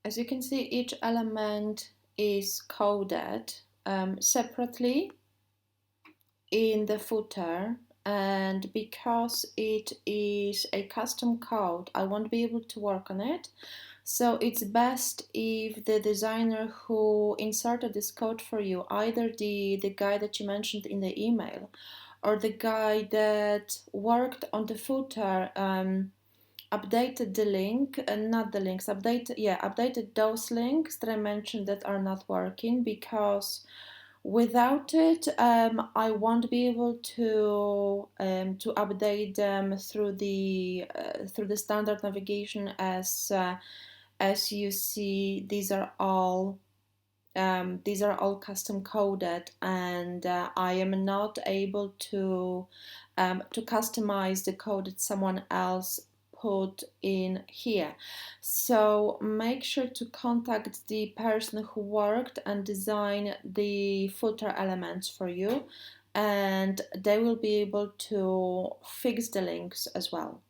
As you can see, each element is coded separately in the footer, and because it is a custom code, I won't be able to work on it. So it's best if the designer who inserted this code for you, either the guy that you mentioned in the email or the guy that worked on the footer, updated the link, not the links, updated those links that I mentioned that are not working, because without it, I won't be able to update them through the standard navigation. As you see, these are all custom coded, and I am not able to customize the code that someone else put in here. So make sure to contact the person who worked and designed the footer elements for you, and they will be able to fix the links as well.